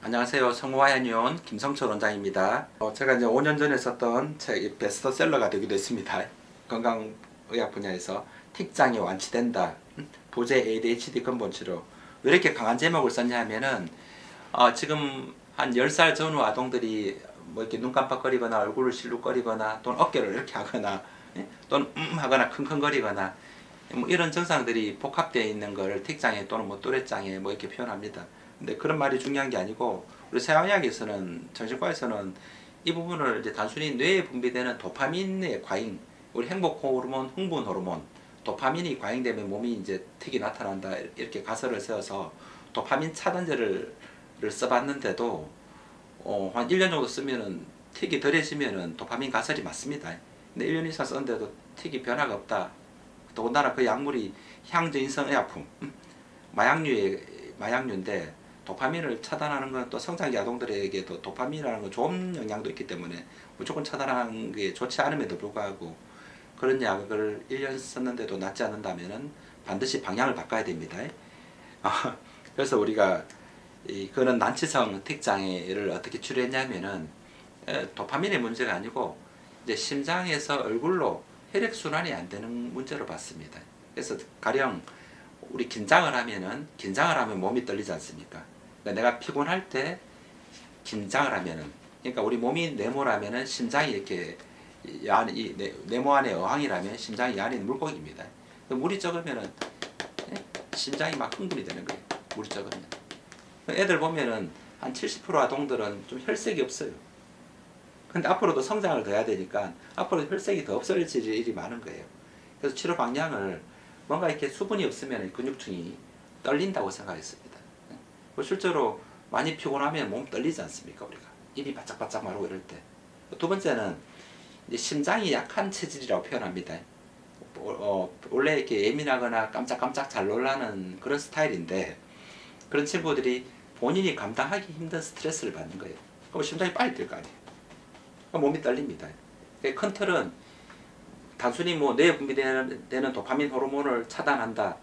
안녕하세요. 성모아연이온 김성철 원장입니다. 제가 이제 5년 전에 썼던 책이 베스트셀러가 되기도 했습니다. 건강의학 분야에서 틱장이 완치된다. 부재 ADHD 근본치료. 왜 이렇게 강한 제목을 썼냐 하면은 지금 한 10살 전후 아동들이 뭐 이렇게 눈 깜빡거리거나 얼굴을 실룩거리거나 또는 어깨를 이렇게 하거나 또는 하거나 킁킁거리거나 뭐 이런 증상들이 복합되어 있는 걸 틱장애 또는 뭐 또레장애 뭐 이렇게 표현합니다. 근데 그런 말이 중요한 게 아니고 우리 서양의학에서는 정신과에서는 이 부분을 이제 단순히 뇌에 분비되는 도파민의 과잉, 우리 행복 호르몬, 흥분 호르몬, 도파민이 과잉되면 몸이 이제 틱이 나타난다 이렇게 가설을 세워서 도파민 차단제를 써봤는데도 한 1년 정도 쓰면은 틱이 덜해지면은 도파민 가설이 맞습니다. 근데 1년 이상 썼는데도 틱이 변화가 없다. 더군다나 그 약물이 향저인성의약품, 마약류인데 도파민을 차단하는 건 또 성장기 아동들에게도 도파민이라는 건 좋은 영향도 있기 때문에 무조건 차단하는 게 좋지 않음에도 불구하고 그런 약을 1년 썼는데도 낫지 않는다면 반드시 방향을 바꿔야 됩니다. 그래서 우리가 그런 난치성 틱장애를 어떻게 치료했냐면은 도파민의 문제가 아니고 이제 심장에서 얼굴로 혈액순환이 안 되는 문제로 봤습니다. 그래서 가령 우리 긴장을 하면 몸이 떨리지 않습니까? 그러니까 내가 피곤할 때 긴장을 하면은, 그러니까 우리 몸이 네모라면은 심장이 이렇게 네모 안에 어항이라면 심장이 이 안에 물고기입니다. 물이 적으면은 심장이 막 흥분이 되는 거예요. 물이 적으면. 애들 보면은 한 70% 아동들은 좀 혈색이 없어요. 근데 앞으로도 성장을 더 해야 되니까 앞으로 혈색이 더 없어질 일이 많은 거예요. 그래서 치료 방향을 뭔가 이렇게 수분이 없으면 근육층이 떨린다고 생각했습니다. 실제로 많이 피곤하면 몸 떨리지 않습니까? 우리가 입이 바짝바짝 마르고 이럴 때. 두 번째는 이제 심장이 약한 체질이라고 표현합니다. 원래 이렇게 예민하거나 깜짝깜짝 잘 놀라는 그런 스타일인데 그런 친구들이 본인이 감당하기 힘든 스트레스를 받는 거예요. 그럼 심장이 빨리 뛸 거 아니에요. 몸이 떨립니다. 큰 틀은 단순히 뭐 뇌에 분비되는 도파민 호르몬을 차단한다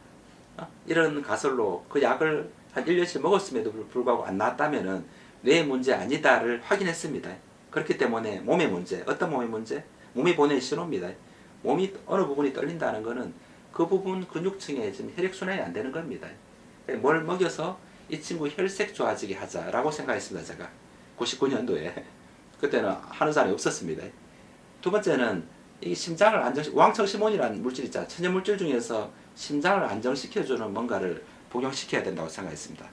이런 가설로 그 약을 한 1년씩 먹었음에도 불구하고 안 나았다면은 뇌의 문제 아니다를 확인했습니다. 그렇기 때문에 몸의 문제, 어떤 몸의 문제? 몸이 보낸 신호입니다. 몸이 어느 부분이 떨린다는 것은 그 부분 근육층에 지금 혈액순환이 안 되는 겁니다. 뭘 먹여서 이 친구 혈색 좋아지게 하자라고 생각했습니다. 제가 99년도에 그때는 하는 사람이 없었습니다. 두 번째는 이 심장을 우황청심원이라는 물질 있잖아요. 천연물질 중에서 심장을 안정시켜주는 뭔가를 복용시켜야 된다고 생각했습니다.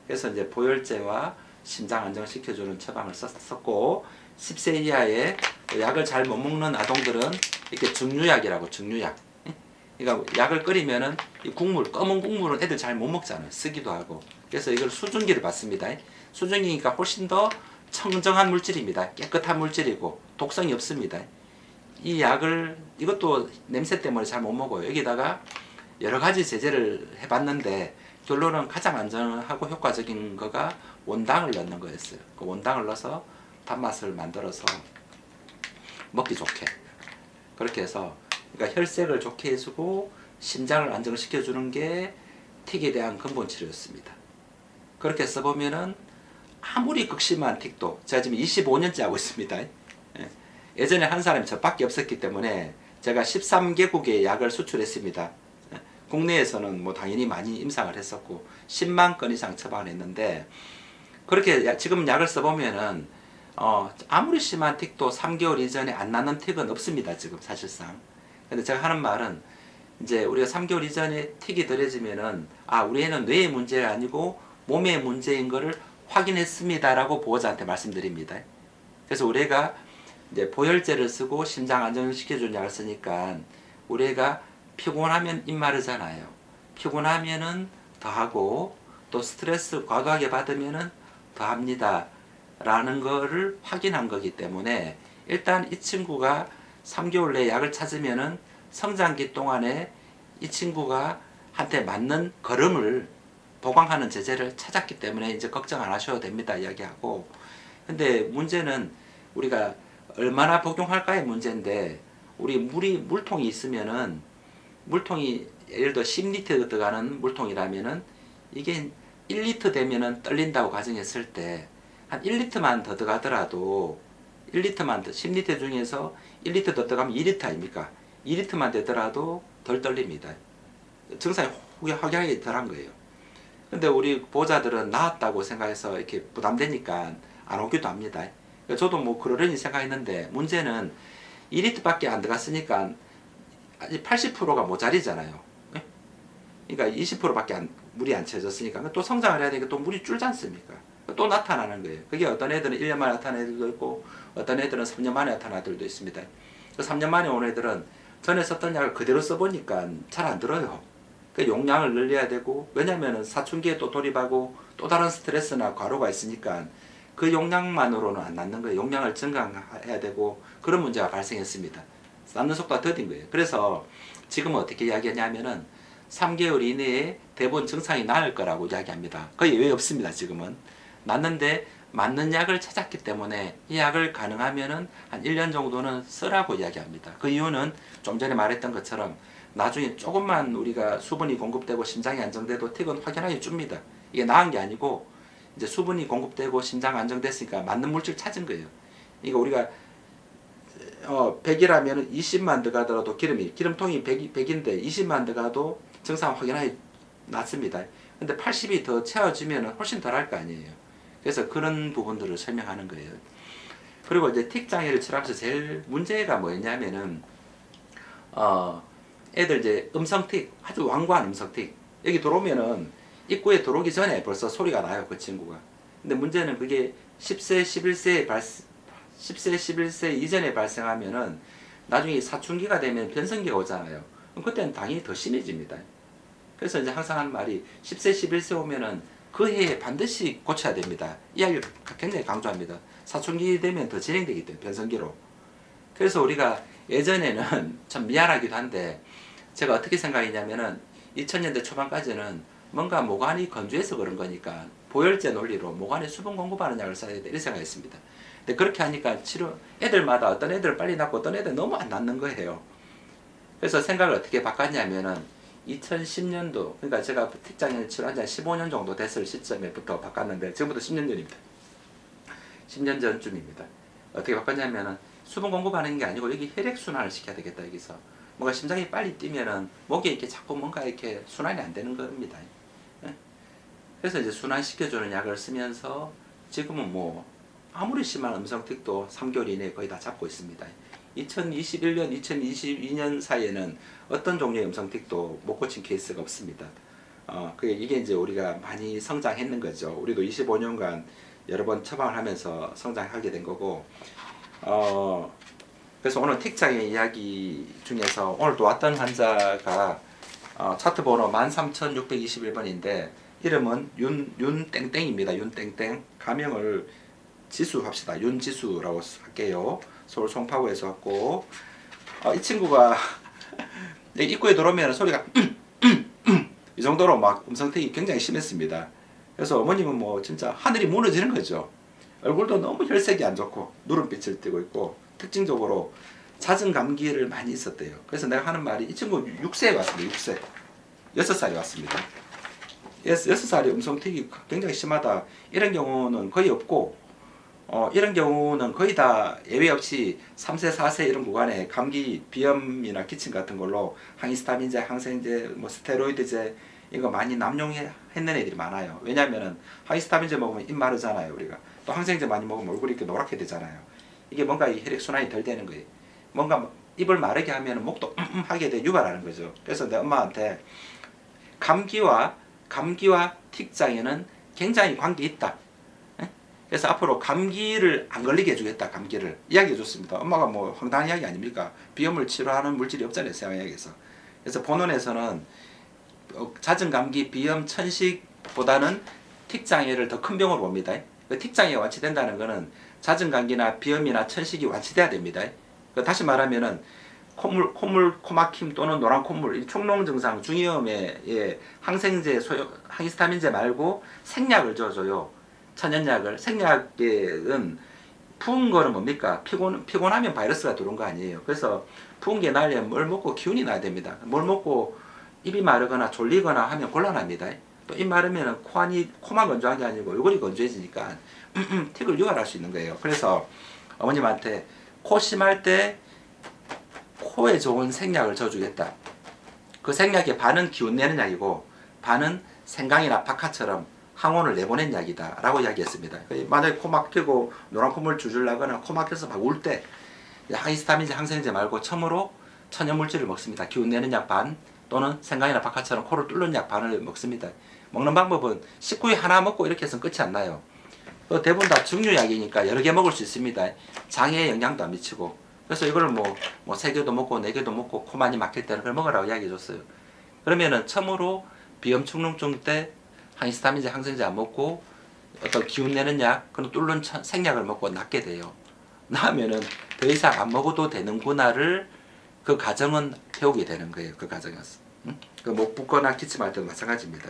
그래서 이제 보혈제와 심장 안정시켜주는 처방을 썼고 10세 이하의 약을 잘 못 먹는 아동들은 이렇게 증류약이라고 증류약. 그러니까 약을 끓이면은 이 국물, 검은 국물은 애들 잘 못 먹잖아요. 쓰기도 하고. 그래서 이걸 수증기를 받습니다. 수증기니까 훨씬 더 청정한 물질입니다. 깨끗한 물질이고 독성이 없습니다. 이 약을 이것도 냄새 때문에 잘 못 먹어요. 여기다가 여러 가지 제제를 해봤는데 결론은 가장 안전하고 효과적인 거가 원당을 넣는 거였어요. 그 원당을 넣어서 단맛을 만들어서 먹기 좋게 그렇게 해서 그러니까 혈색을 좋게 해주고 심장을 안정시켜주는 게 틱에 대한 근본 치료였습니다. 그렇게 써보면은 아무리 극심한 틱도 제가 지금 25년째 하고 있습니다. 예전에 한 사람이 저밖에 없었기 때문에 제가 13개국의 약을 수출했습니다. 국내에서는 뭐 당연히 많이 임상을 했었고 10만 건 이상 처방을 했는데 그렇게 지금 약을 써보면은 아무리 심한 틱도 3개월 이전에 안 나는 틱은 없습니다. 지금 사실상. 근데 제가 하는 말은 이제 우리가 3개월 이전에 틱이 덜해지면은 우리 애는 뇌의 문제가 아니고 몸의 문제인 거를 확인했습니다라고 보호자한테 말씀드립니다. 그래서 우리 애가 이제 보혈제를 쓰고 심장 안정시켜주는 약을 쓰니까 우리 애가 피곤하면 입 마르잖아요. 피곤하면은 더 하고 또 스트레스 과도하게 받으면은 더 합니다. 라는 거를 확인한 거기 때문에 일단 이 친구가 3개월 내에 약을 찾으면은 성장기 동안에 이 친구가 한테 맞는 걸음을 보강하는 제재를 찾았기 때문에 이제 걱정 안 하셔도 됩니다. 이야기하고. 근데 문제는 우리가 얼마나 복용할까의 문제인데 우리 물통이 있으면은 물통이 예를 들어 10리터 들어가는 물통이라면은 이게 1리터 되면은 떨린다고 가정했을 때 한 1리터만 더 들어가더라도 1리터만 더 10리터 중에서 1리터 더 들어가면 2리터 아닙니까? 2리터만 되더라도 덜 떨립니다. 증상이 확연하게 덜한 거예요. 근데 우리 보호자들은 나았다고 생각해서 이렇게 부담되니까 안 오기도 합니다. 저도 뭐 그러려니 생각했는데 문제는 2리터밖에 안 들어갔으니까 아직 80%가 모자리잖아요. 그러니까 20%밖에 물이 안 채졌으니까 또 성장을 해야 되니까 또 물이 줄지 않습니까? 또 나타나는 거예요. 그게 어떤 애들은 1년 만에 나타나는 애들도 있고 어떤 애들은 3년 만에 나타나는 애들도 있습니다. 그 3년 만에 온 애들은 전에 썼던 약을 그대로 써보니까 잘 안 들어요. 그 용량을 늘려야 되고, 왜냐면 사춘기에 또 돌입하고 또 다른 스트레스나 과로가 있으니까 그 용량만으로는 안 낫는 거예요. 용량을 증강해야 되고 그런 문제가 발생했습니다. 낫는 속도가 더딘 거예요. 그래서 지금은 어떻게 이야기하냐면은 3개월 이내에 대부분 증상이 나을 거라고 이야기합니다. 거의 예외 없습니다. 지금은 낫는데 맞는 약을 찾았기 때문에 이 약을 가능하면은 한 1년 정도는 쓰라고 이야기합니다. 그 이유는 좀 전에 말했던 것처럼 나중에 조금만 우리가 수분이 공급되고 심장이 안정돼도 틱은 확연하게 줍니다. 이게 나은 게 아니고 이제 수분이 공급되고 심장 안정됐으니까 맞는 물질 찾은 거예요. 그러니까 우리가 100이라면 20만 들어가더라도 기름통이 100인데 20만 들어가도 증상 확연하게 낫습니다. 근데 80이 더 채워지면 훨씬 덜 할 거 아니에요. 그래서 그런 부분들을 설명하는 거예요. 그리고 이제 틱 장애를 치료하면서 제일 문제가 뭐였냐면은 애들 이제 음성틱, 아주 완고한 음성틱. 여기 들어오면은 입구에 들어오기 전에 벌써 소리가 나요, 그 친구가. 근데 문제는 그게 10세, 11세 이전에 발생하면은 나중에 사춘기가 되면 변성기가 오잖아요. 그럼 그때는 당연히 더 심해집니다. 그래서 이제 항상 하는 말이 10세, 11세 오면은 그 해에 반드시 고쳐야 됩니다. 이야기를 굉장히 강조합니다. 사춘기 되면 더 진행되기 때문에 변성기로. 그래서 우리가 예전에는 참 미안하기도 한데 제가 어떻게 생각했냐면은 2000년대 초반까지는 뭔가 모관이 건조해서 그런 거니까 보혈제 논리로 모관에 수분 공급하는 약을 써야 돼 이렇게 생각했습니다. 근데 그렇게 하니까 애들마다 어떤 애들은 빨리 낫고 어떤 애들은 너무 안 낫는 거예요. 그래서 생각을 어떻게 바꿨냐면은 2010년도, 그러니까 제가 틱장애를 치료한 지 15년 정도 됐을 시점에부터 바꿨는데 지금부터 10년 전입니다. 10년 전쯤입니다. 어떻게 바꿨냐면은 수분 공급하는 게 아니고 여기 혈액순환을 시켜야 되겠다. 여기서 뭔가 심장이 빨리 뛰면은 목에 이렇게 자꾸 뭔가 이렇게 순환이 안 되는 겁니다. 그래서 이제 순환시켜주는 약을 쓰면서 지금은 뭐 아무리 심한 음성틱도 3개월 이내에 거의 다 잡고 있습니다. 2021년, 2022년 사이에는 어떤 종류의 음성틱도 못 고친 케이스가 없습니다. 이게 이제 우리가 많이 성장했는 거죠. 우리도 25년간 여러 번 처방을 하면서 성장하게 된 거고, 그래서 오늘 틱장애 이야기 중에서 오늘 또 왔던 환자가 차트 번호 13621번인데 이름은 윤땡땡입니다. 윤땡땡. 가명을 지수 합시다. 윤지수라고 할게요. 서울 송파구에서 왔고, 이 친구가 입구에 들어오면 소리가 이 정도로 막 음성택이 굉장히 심했습니다. 그래서 어머님은 뭐 진짜 하늘이 무너지는 거죠. 얼굴도 너무 혈색이 안 좋고 누름빛을 띠고 있고 특징적으로 잦은 감기를 많이 있었대요. 그래서 내가 하는 말이 이 친구 6세에 왔습니다. 6세. 6살이 왔습니다. 6살이 음성택이 굉장히 심하다. 이런 경우는 거의 없고 이런 경우는 거의 다 예외 없이 3세, 4세 이런 구간에 감기, 비염이나 기침 같은 걸로 항히스타민제, 항생제, 뭐 스테로이드제 이거 많이 남용했는 애들이 많아요. 왜냐하면 항히스타민제 먹으면 입 마르잖아요. 우리가 또 항생제 많이 먹으면 얼굴이 이렇게 노랗게 되잖아요. 이게 뭔가 이 혈액순환이 덜 되는 거예요. 뭔가 입을 마르게 하면 목도 하게 돼 유발하는 거죠. 그래서 내 엄마한테 감기와 틱장애는 굉장히 관계 있다. 그래서 앞으로 감기를 안 걸리게 해주겠다. 감기를 이야기해 줬습니다. 엄마가 뭐 황당한 이야기 아닙니까? 비염을 치료하는 물질이 없잖아요. 서양의학에서. 그래서 본원에서는 잦은 감기, 비염, 천식보다는 틱장애를 더 큰 병으로 봅니다. 틱장애가 완치된다는 것은 잦은 감기나 비염이나 천식이 완치돼야 됩니다. 다시 말하면은 콧물, 코막힘 또는 노란 콧물, 이 축농 증상 중이염에 항생제, 항히스타민제 말고 생약을 줘줘요. 천연약을. 생약은 부은 거는 뭡니까? 피곤하면 바이러스가 들어온 거 아니에요. 그래서 부은 게 나려면 뭘 먹고 기운이 나야 됩니다. 뭘 먹고 입이 마르거나 졸리거나 하면 곤란합니다. 또 입 마르면은 코만 건조한 게 아니고 얼굴이 건조해지니까 틱을 유발할 수 있는 거예요. 그래서 어머님한테 코 심할 때 코에 좋은 생약을 줘주겠다. 그 생약의 반은 기운 내는 약이고 반은 생강이나 박하처럼 항원을 내보낸 약이다 라고 이야기했습니다. 만약에 코 막히고 노란 콧물 줄줄 나거나 코 막혀서 막 울 때 항히스타민제 항생제 말고 처음으로 천연물질을 먹습니다. 기운 내는 약 반 또는 생강이나 박하처럼 코를 뚫는 약 반을 먹습니다. 먹는 방법은 식후에 하나 먹고 이렇게 해서는 끝이 안 나요. 대부분 다 중류약이니까 여러 개 먹을 수 있습니다. 장애에 영향도 안 미치고. 그래서 이걸 뭐 3개도 먹고 4개도 먹고 코 많이 막힐 때는 그걸 먹으라고 이야기해 줬어요. 그러면은 처음으로 비염 축농증 때 항히스타민제 항생제 안 먹고 어떤 기운 내는 약, 그런 뚫는 생약을 먹고 낫게 돼요. 나으면은 더 이상 안 먹어도 되는구나를 그 과정은 배우게 되는 거예요. 그 과정에서. 그 목 붓거나 기침할 때도 마찬가지입니다.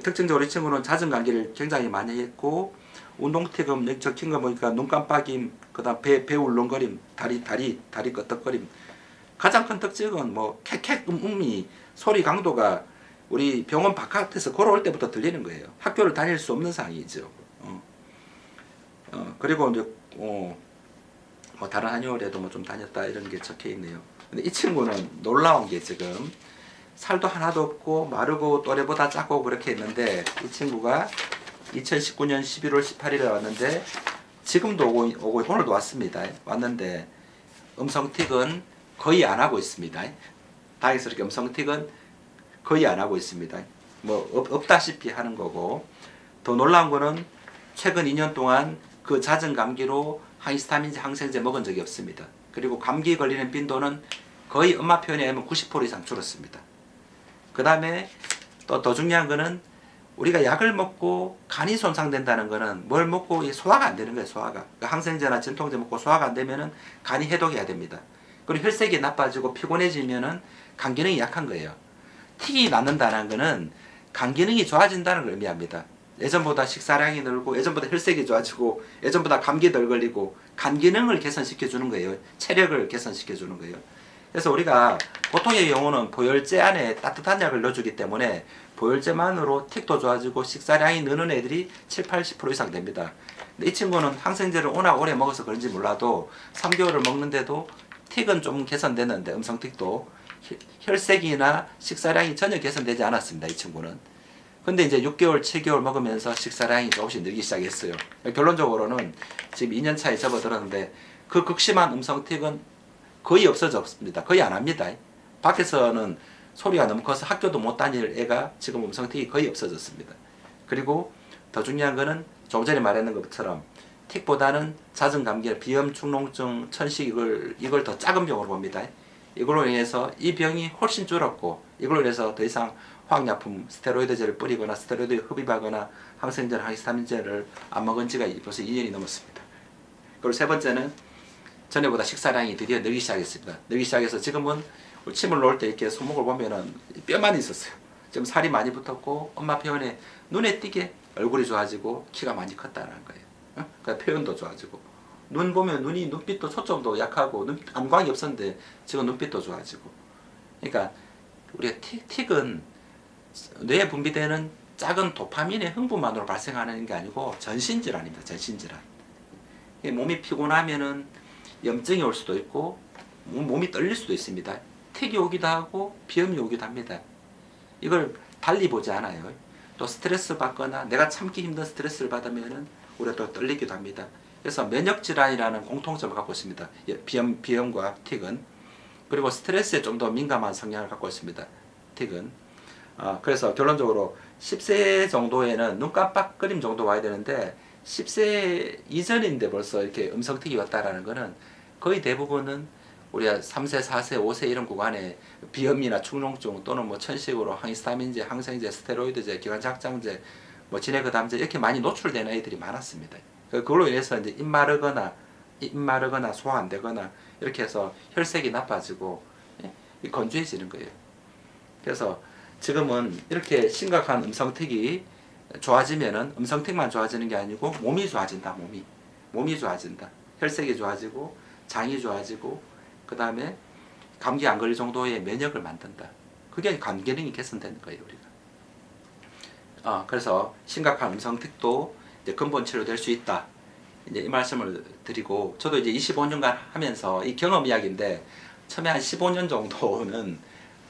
특징적으로 이 친구는 잦은 감기를 굉장히 많이 했고 운동티금 여기 적힌 거 보니까 눈 깜빡임, 그다음 배 울렁거림, 다리 끄덕거림. 가장 큰 특징은 뭐 캑캑 음이 소리 강도가 우리 병원 바깥에서 걸어올 때부터 들리는 거예요. 학교를 다닐 수 없는 상황이죠. 그리고 이제 뭐 다른 한의원에도 뭐 좀 다녔다 이런 게 적혀 있네요. 근데 이 친구는 놀라운 게 지금 살도 하나도 없고 마르고 또래보다 작고 그렇게 했는데 이 친구가 2019년 11월 18일에 왔는데 지금도 오고 오늘도 왔습니다. 왔는데 음성틱은 거의 안 하고 있습니다. 다행스럽게 음성틱은 거의 안 하고 있습니다. 뭐 없다시피 하는 거고, 더 놀라운 거는 최근 2년 동안 그 잦은 감기로 항히스타민제 항생제 먹은 적이 없습니다. 그리고 감기 걸리는 빈도는 거의 엄마 표현에 의하면 90% 이상 줄었습니다. 그 다음에 또 더 중요한 거는 우리가 약을 먹고 간이 손상된다는 거는 뭘 먹고 소화가 안 되는 거예요. 소화가. 항생제나 진통제 먹고 소화가 안 되면은 간이 해독해야 됩니다. 그리고 혈색이 나빠지고 피곤해지면은 간 기능이 약한 거예요. 틱이 낫는다는 거는 간 기능이 좋아진다는 걸 의미합니다. 예전보다 식사량이 늘고 예전보다 혈색이 좋아지고 예전보다 감기 덜 걸리고 간 기능을 개선시켜 주는 거예요. 체력을 개선시켜 주는 거예요. 그래서 우리가 보통의 경우는 보혈제 안에 따뜻한 약을 넣어주기 때문에 보혈제만으로 틱도 좋아지고 식사량이 느는 애들이 70-80% 이상 됩니다. 근데 이 친구는 항생제를 워낙 오래 먹어서 그런지 몰라도 3개월을 먹는데도 틱은 좀 개선됐는데 음성틱도 혈색이나 식사량이 전혀 개선되지 않았습니다. 이 친구는. 근데 이제 6개월, 7개월 먹으면서 식사량이 조금씩 늘기 시작했어요. 결론적으로는 지금 2년차에 접어들었는데 그 극심한 음성틱은 거의 없어졌습니다. 거의 안 합니다. 밖에서는 소리가 너무 커서 학교도 못 다닐 애가 지금 음성틱이 거의 없어졌습니다. 그리고 더 중요한 거는 조금 전에 말했는 것처럼 틱보다는 잦은 감기, 비염, 축농증, 천식 이걸 더 작은 병으로 봅니다. 이걸로 인해서 이 병이 훨씬 줄었고 이걸로 인해서 더 이상 화학약품 스테로이드제를 뿌리거나 스테로이드에 흡입하거나 항생제나 항히스타민제를 안 먹은 지가 벌써 2년이 넘었습니다. 그리고 세 번째는 전에보다 식사량이 드디어 늘기 시작했습니다. 늘기 시작해서 지금은 침을 놓을 때 이렇게 손목을 보면은 뼈만 있었어요. 지금 살이 많이 붙었고 엄마 표현에 눈에 띄게 얼굴이 좋아지고 키가 많이 컸다는 거예요. 그러니까 표현도 좋아지고 눈 보면 눈빛도 초점도 약하고 안광이 없었는데 지금 눈빛도 좋아지고. 그러니까 우리가 틱은 뇌에 분비되는 작은 도파민의 흥분만으로 발생하는 게 아니고 전신질환입니다. 전신질환. 몸이 피곤하면은 염증이 올 수도 있고 몸이 떨릴 수도 있습니다. 틱이 오기도 하고 비염이 오기도 합니다. 이걸 달리 보지 않아요. 또 스트레스 받거나 내가 참기 힘든 스트레스를 받으면은 우리가 또 떨리기도 합니다. 그래서 면역질환이라는 공통점을 갖고 있습니다. 비염과 틱은. 그리고 스트레스에 좀 더 민감한 성향을 갖고 있습니다. 틱은. 그래서 결론적으로 10세 정도에는 눈 깜빡거림 정도 와야 되는데 10세 이전인데 벌써 이렇게 음성틱이 왔다라는 거는 거의 대부분은 우리가 3세, 4세, 5세 이런 구간에 비염이나 축농증 또는 뭐 천식으로 항히스타민제, 항생제, 스테로이드제, 기관착장제, 뭐 진해거담제 이렇게 많이 노출되는 아이들이 많았습니다. 그걸로 인해서 이제 입 마르거나 소화 안 되거나 이렇게 해서 혈색이 나빠지고 건조해지는 거예요. 그래서 지금은 이렇게 심각한 음성틱이 좋아지면은 음성틱만 좋아지는 게 아니고 몸이 좋아진다. 몸이 좋아진다. 혈색이 좋아지고 장이 좋아지고 그 다음에 감기 안 걸릴 정도의 면역을 만든다. 그게 간 기능이 개선되는 거예요. 우리가. 그래서 심각한 음성틱도 이제 근본 치료될 수 있다. 이제 이 말씀을 드리고, 저도 이제 25년간 하면서 이 경험 이야기인데, 처음에 한 15년 정도는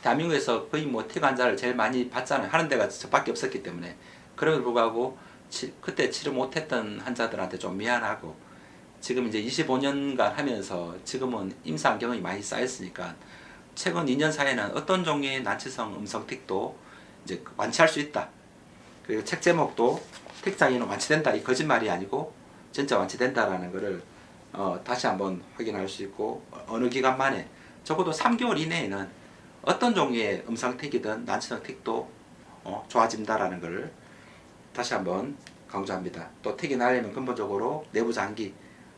대한민국에서 거의 뭐 틱 환자를 제일 많이 봤잖아요. 하는 데가 저밖에 없었기 때문에. 그럼에도 불구하고 그때 치료 못했던 환자들한테 좀 미안하고, 지금 이제 25년간 하면서 지금은 임상 경험이 많이 쌓였으니까 최근 2년 사이에는 어떤 종류의 난치성 음성틱도 이제 완치할 수 있다. 그리고 책 제목도 틱 장애는 완치된다. 이 거짓말이 아니고 진짜 완치된다라는 것을 다시 한번 확인할 수 있고, 어느 기간 만에 적어도 3개월 이내에는 어떤 종류의 음성틱이든 난치성 틱도 좋아진다라는 것을 다시 한번 강조합니다. 또 틱이 나려면 근본적으로 내부 장기,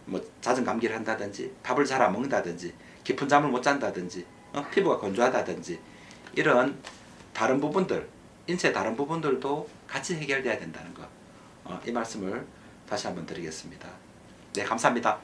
뭐 잦은 감기를 한다든지, 밥을 잘 안 먹는다든지, 깊은 잠을 못 잔다든지, 피부가 건조하다든지, 이런 다른 부분들, 인체 다른 부분들도 같이 해결돼야 된다는 거, 이 말씀을 다시 한번 드리겠습니다. 네, 감사합니다.